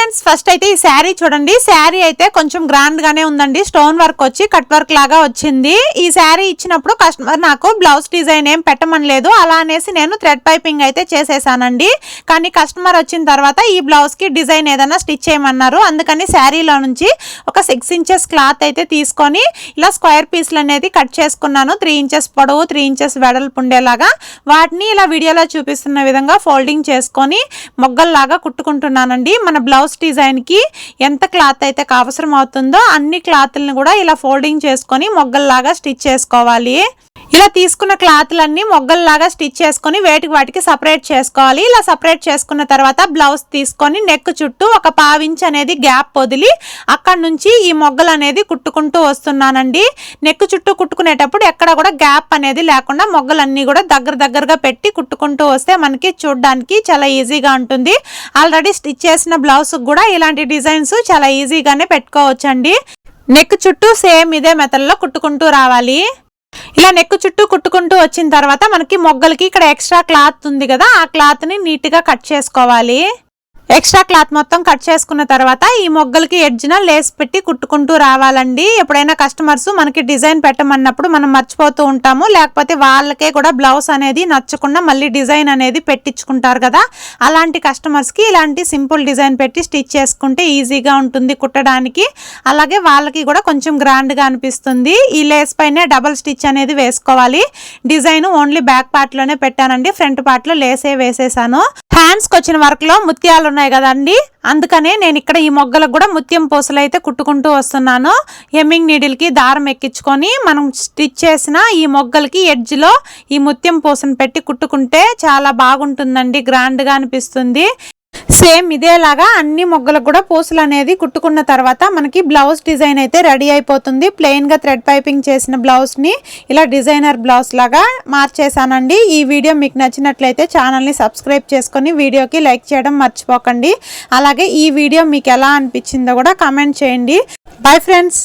Friends first అయితే ఈ శారీ చూడండి. శారీ అయితే కొంచెం గ్రాండ్ గానే ఉందండి. స్టోన్ వర్క్ వచ్చి కట్ వర్క్ లాగా వచ్చింది. ఈ శారీ ఇచ్చినప్పుడు కస్టమర్ నాకు బ్లౌజ్ డిజైన్ ఏం పెట్టమనలేదు. అలా అనేసి నేను థ్రెడ్ పైపింగ్ అయితే చేసేసానండి. కానీ కస్టమర్ వచ్చిన తర్వాత ఈ బ్లౌజ్ కి డిజైన్ ఏదైనా స్టిచ్ చేయమన్నారు. అందుకని శారీలో నుంచి ఒక 6 ఇంచెస్ క్లాత్ అయితే తీసుకొని ఇలా స్క్వేర్ పీస్లు అనేది కట్ చేసుకున్నాను. 3 ఇంచెస్ పొడవు 3 ఇంచెస్ వెడల్పు ఉండేలాగా వాటిని ఇలా వీడియోలో చూపిస్తున్న విధంగా ఫోల్డింగ్ చేసుకొని మొగ్గల్లాగా కుట్టుకుంటున్నానండి. మన బ్లౌజ్ డిజైన్ కి ఎంత క్లాత్ అయితే అవసరం అవుతుందో అన్ని క్లాత్లను కూడా ఇలా ఫోల్డింగ్ చేసుకొని మొగ్గల్లాగా స్టిచ్ చేసుకోవాలి. ఇలా తీసుకున్న క్లాత్లన్నీ మొగ్గల్లాగా స్టిచ్ చేసుకొని వాటికి సపరేట్ చేసుకోవాలి. ఇలా సపరేట్ చేసుకున్న తర్వాత బ్లౌజ్ తీసుకొని నెక్ చుట్టూ ఒక 1/2 ఇంచ్ అనేది గ్యాప్ వదిలి అక్కడ నుంచి ఈ మొగ్గలు అనేది కుట్టుకుంటూ వస్తున్నానండి. నెక్ చుట్టూ కుట్టుకునేటప్పుడు ఎక్కడ కూడా గ్యాప్ అనేది లేకుండా మొగ్గలన్నీ కూడా దగ్గరగా పెట్టి కుట్టుకుంటూ వస్తే మనకి చూడడానికి చాలా ఈజీగా ఉంటుంది. ఆల్రెడీ స్టిచ్ చేసిన బ్లౌజ్ కూడా ఇలాంటి డిజైన్స్ చాలా ఈజీగానే పెట్టుకోవచ్చండి. నెక్ చుట్టూ సేమ్ ఇదే మెథడ్ లో కుట్టుకుంటూ రావాలి. ఇలా నెక్ చుట్టూ కుట్టుకుంటూ వచ్చిన తర్వాత మనకి మొగ్గలకి ఇక్కడ ఎక్స్ట్రా క్లాత్ ఉంది కదా, ఆ క్లాత్ ని నీట్ గా కట్ చేసుకోవాలి. ఎక్స్ట్రా క్లాత్ మొత్తం కట్ చేసుకున్న తర్వాత ఈ మొగ్గలకి ఎడ్జ్న లేస్ పెట్టి కుట్టుకుంటూ రావాలండి. ఎప్పుడైనా కస్టమర్స్ మనకి డిజైన్ పెట్టమన్నప్పుడు మనం మర్చిపోతూ ఉంటాము. లేకపోతే వాళ్ళకే కూడా బ్లౌజ్ అనేది నచ్చకుండా మళ్ళీ డిజైన్ అనేది పెట్టించుకుంటారు కదా, అలాంటి కస్టమర్స్ కి ఇలాంటి సింపుల్ డిజైన్ పెట్టి స్టిచ్ చేసుకుంటే ఈజీగా ఉంటుంది కుట్టడానికి. అలాగే వాళ్ళకి కూడా కొంచెం గ్రాండ్ గా అనిపిస్తుంది. ఈ లేస్ పైనే డబల్ స్టిచ్ అనేది వేసుకోవాలి. డిజైన్ ఓన్లీ బ్యాక్ పార్ట్ లోనే పెట్టానండి, ఫ్రంట్ పార్ట్ లో లేసే వేసేసాను. హ్యాండ్స్ కి వచ్చిన వర్క్ లో ముత్యాలు ఉన్నాయి కదండి, అందుకనే నేను ఇక్కడ ఈ మొగ్గలకు కూడా ముత్యం పూసలు అయితే కుట్టుకుంటూ వస్తున్నాను. హెమ్మింగ్ నీడిల్ కి దారం ఎక్కించుకొని మనం స్టిచ్ చేసిన ఈ మొగ్గలకి ఎడ్జ్ లో ఈ ముత్యం పూసను పెట్టి కుట్టుకుంటే చాలా బాగుంటుందండి, గ్రాండ్ గా అనిపిస్తుంది. సేమ్ ఇదేలాగా అన్ని మొగ్గలకు కూడా పూసలు అనేది కుట్టుకున్న తర్వాత మనకి బ్లౌజ్ డిజైన్ అయితే రెడీ అయిపోతుంది. ప్లెయిన్ గా థ్రెడ్ పైపింగ్ చేసిన బ్లౌజ్ ని ఇలా డిజైనర్ బ్లౌజ్ లాగా మార్చేసానండి. ఈ వీడియో మీకు నచ్చినట్లయితే ఛానల్ ని సబ్స్క్రైబ్ చేసుకొని వీడియోకి లైక్ చేయడం మర్చిపోకండి. అలాగే ఈ వీడియో మీకు ఎలా అనిపించిందో కూడా కామెంట్ చేయండి. Bye friends.